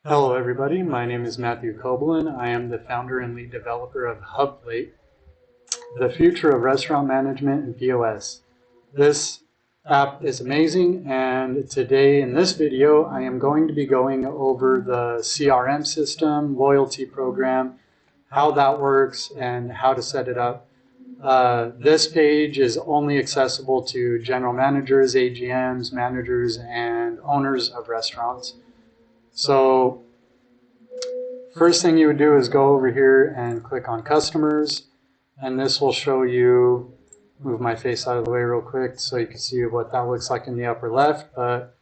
Hello everybody, my name is Matthew Koblin. I am the founder and lead developer of HubPlate, the future of restaurant management and POS. This app is amazing, and today in this video I am going to be going over the CRM system, loyalty program, how that works, and how to set it up. This page is only accessible to general managers, AGMs, managers, and owners of restaurants. So first thing you would do is go over here and click on customers, and this will show you, move my face out of the way real quick so you can see what that looks like in the upper left, but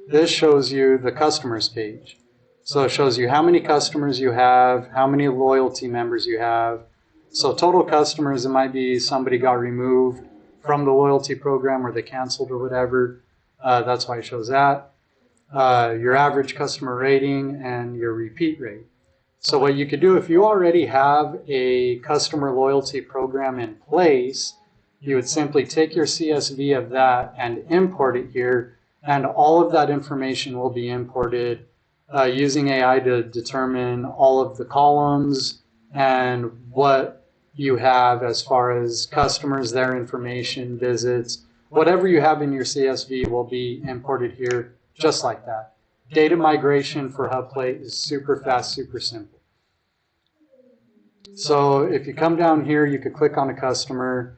this shows you the customers page. So it shows you how many customers you have, how many loyalty members you have. So total customers, it might be somebody got removed from the loyalty program or they canceled or whatever. That's why it shows that. Your average customer rating and your repeat rate. So what you could do, if you already have a customer loyalty program in place, you would simply take your CSV of that and import it here, and all of that information will be imported using AI to determine all of the columns and what you have as far as customers, their information, visits. Whatever you have in your CSV will be imported here just like that. Data migration for HubPlate is super fast, super simple. So if you come down here, you could click on a customer.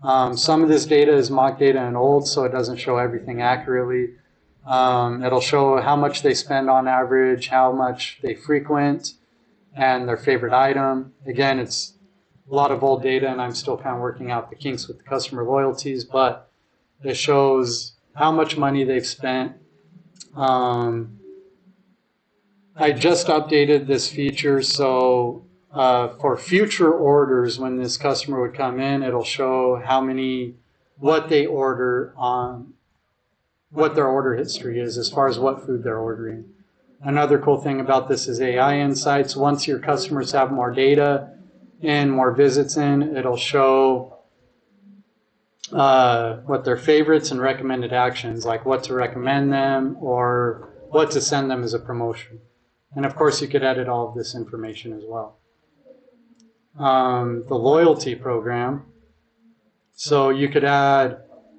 Some of this data is mock data and old, so it doesn't show everything accurately. It'll show how much they spend on average, how much they frequent, and their favorite item. Again, it's a lot of old data, and I'm still kind of working out the kinks with the customer loyalties, but it shows how much money they've spent. I just updated this feature, so for future orders, when this customer would come in, it'll show what they order on, what their order history is as far as what food they're ordering. Another cool thing about this is AI insights. Once your customers have more data and more visits in, it'll show what their favorites and recommended actions, like what to recommend them or what to send them as a promotion. And of course, you could edit all of this information as well. The loyalty program. So you could add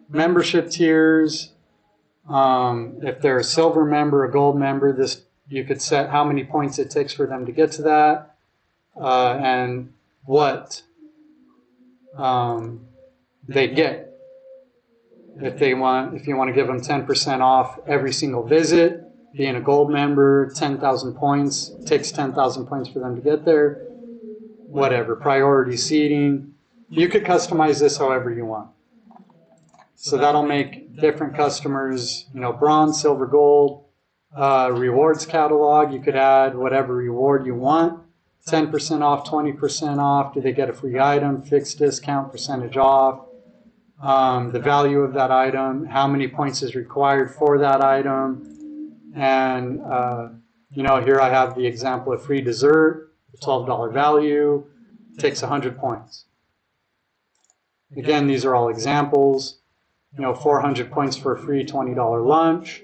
membership tiers. If they're a silver member, a gold member, you could set how many points it takes for them to get to that, and what they get. If you want to give them 10% off every single visit, being a gold member, 10,000 points, it takes 10,000 points for them to get there. Whatever, priority seating. You could customize this however you want. So that'll make different customers, bronze, silver, gold. Rewards catalog, you could add whatever reward you want. 10% off, 20% off. Do they get a free item? Fixed discount, percentage off. The value of that item, how many points is required for that item. And, here I have the example of free dessert, $12 value, takes 100 points. Again, these are all examples. 400 points for a free $20 lunch.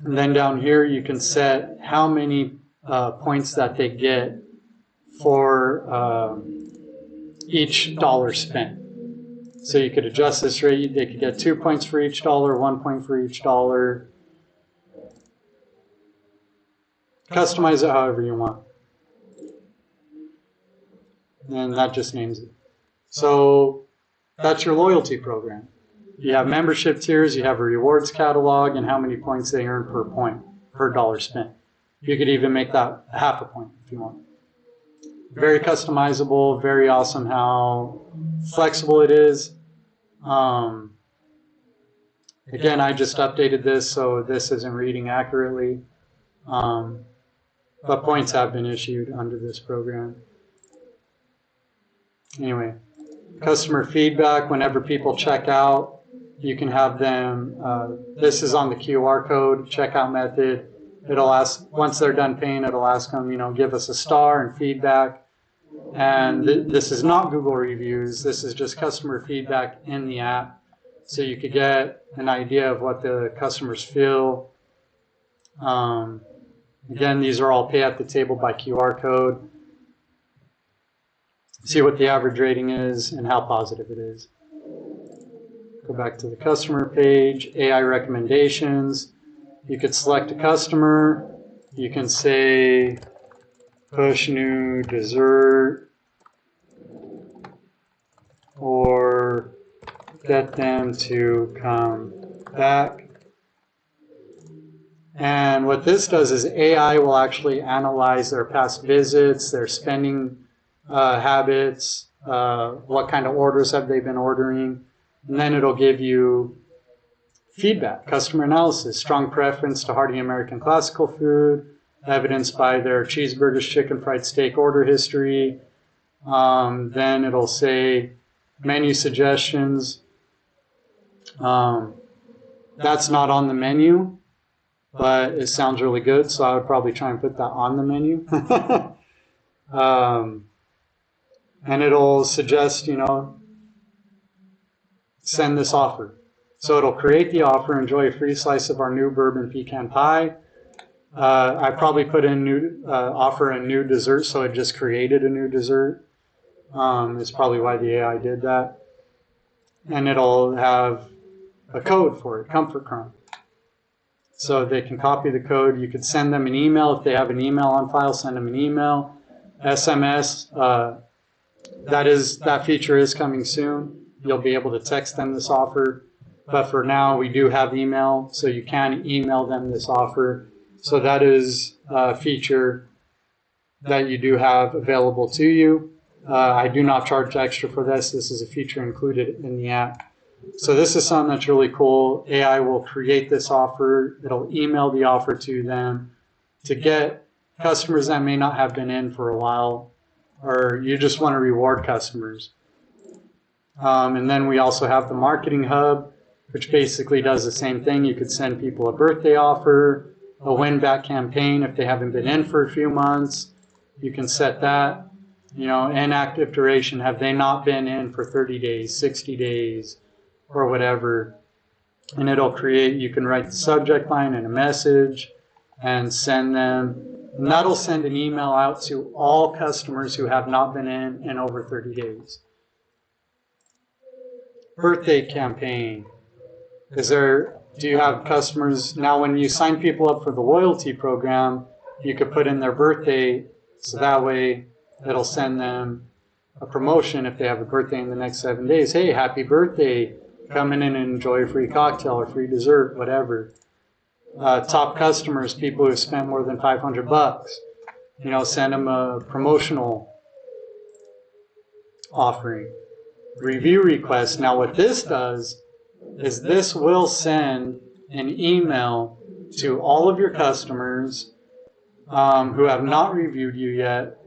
And then down here, you can set how many points that they get for each dollar spent. So you could adjust this rate. They could get 2 points for each dollar, 1 point for each dollar. Customize it however you want. And that just names it. So that's your loyalty program. You have membership tiers, you have a rewards catalog, and how many points they earn per point, per dollar spent. You could even make that half a point if you want. Very customizable, very awesome how flexible it is. Again, I just updated this, so this isn't reading accurately. But points have been issued under this program. Anyway, customer feedback, whenever people check out, you can have them, this is on the QR code, checkout method. It'll ask, once they're done paying, it'll ask them, give us a star and feedback. And this is not Google reviews, this is just customer feedback in the app. So you could get an idea of what the customers feel Again, these are all pay at the table by QR code. See what the average rating is and how positive it is. Go back to the customer page, AI recommendations. You could select a customer. You can say push new dessert or get them to come back. And what this does is AI will actually analyze their past visits, their spending habits, what kind of orders have they been ordering, and then it'll give you feedback, customer analysis, strong preference to hearty American classical food, evidenced by their cheeseburgers, chicken fried steak order history. Then it'll say menu suggestions. That's not on the menu, but it sounds really good, so I would probably try and put that on the menu. And it'll suggest, send this offer. So it'll create the offer, enjoy a free slice of our new bourbon pecan pie. I probably put in offer a new dessert, so it just created a new dessert. It's probably why the AI did that. And it'll have a code for it, Comfort Crumb. So they can copy the code. You could send them an email. If they have an email on file, send them an email. SMS, that feature is coming soon. You'll be able to text them this offer. But for now, we do have email, so you can email them this offer. So that is a feature that you do have available to you. I do not charge extra for this. This is a feature included in the app. So this is something that's really cool. AI will create this offer. It'll email the offer to them to get customers that may not have been in for a while, or you just want to reward customers. And then we also have the Marketing Hub, which basically does the same thing. You could send people a birthday offer, a win-back campaign if they haven't been in for a few months. You can set that. Inactive duration, have they not been in for 30 days, 60 days, or whatever. And it'll create, you can write the subject line and a message and send them. And that'll send an email out to all customers who have not been in over 30 days. Birthday campaign. Do you have customers, now when you sign people up for the loyalty program, you could put in their birthday, so that way it'll send them a promotion if they have a birthday in the next 7 days. Hey, happy birthday. Come in and enjoy a free cocktail or free dessert, whatever. Top customers, people who spent more than $500, send them a promotional offering. Review requests. Now what this does is this will send an email to all of your customers who have not reviewed you yet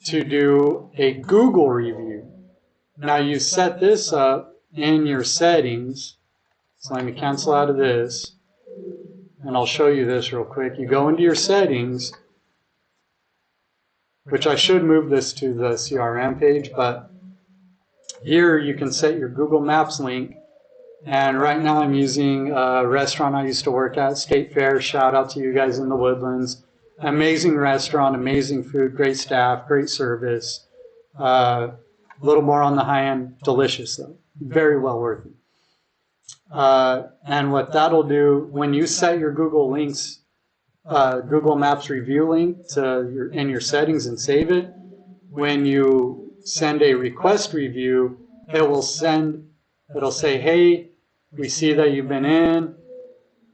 to do a Google review. Now you set this up in your settings. So let me cancel out of this, and I'll show you this real quick. You go into your settings, which I should move this to the CRM page, but here you can set your Google Maps link. And right now I'm using a restaurant I used to work at, State Fair. Shout out to you guys in the Woodlands. Amazing restaurant, amazing food, great staff, great service. A little more on the high end, delicious though. Very well worth it. And what that'll do, when you set your Google links, Google Maps review link in your settings and save it, when you send a request review, it'll say, hey, we see that you've been in.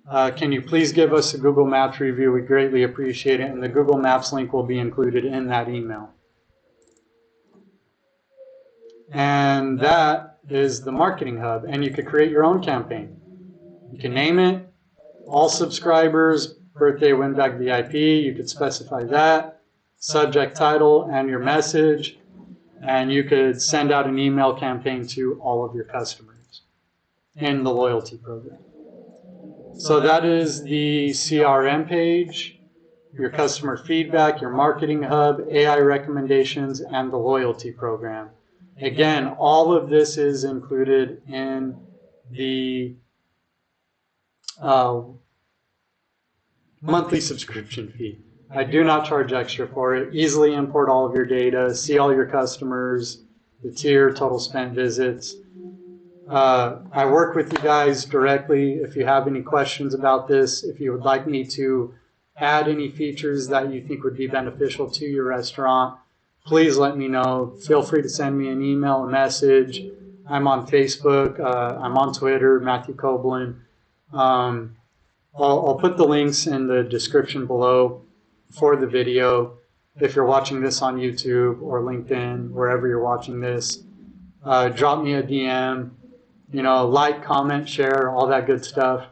Can you please give us a Google Maps review? We greatly appreciate it. And the Google Maps link will be included in that email. And that is the Marketing Hub. And you could create your own campaign. You can name it, all subscribers, birthday win-back VIP. You could specify that, subject, title, and your message. And you could send out an email campaign to all of your customers in the loyalty program. So that is the CRM page, your customer feedback, your Marketing Hub, AI recommendations, and the loyalty program. Again, all of this is included in the monthly subscription fee. I do not charge extra for it. Easily import all of your data, see all your customers, the tier, total spent visits. I work with you guys directly. If you have any questions about this, if you would like me to add any features that you think would be beneficial to your restaurant, please let me know. Feel free to send me an email, a message. I'm on Facebook. I'm on Twitter, Matthew Coblin. I'll put the links in the description below for the video. If you're watching this on YouTube or LinkedIn, wherever you're watching this, drop me a DM. Like, comment, share, all that good stuff.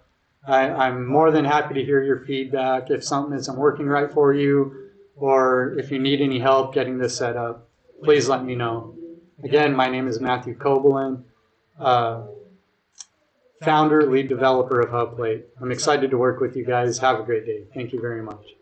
I'm more than happy to hear your feedback if something isn't working right for you, or if you need any help getting this set up, please let me know. Again, my name is Matthew Coblin, founder, lead developer of HubPlate. I'm excited to work with you guys. Have a great day. Thank you very much.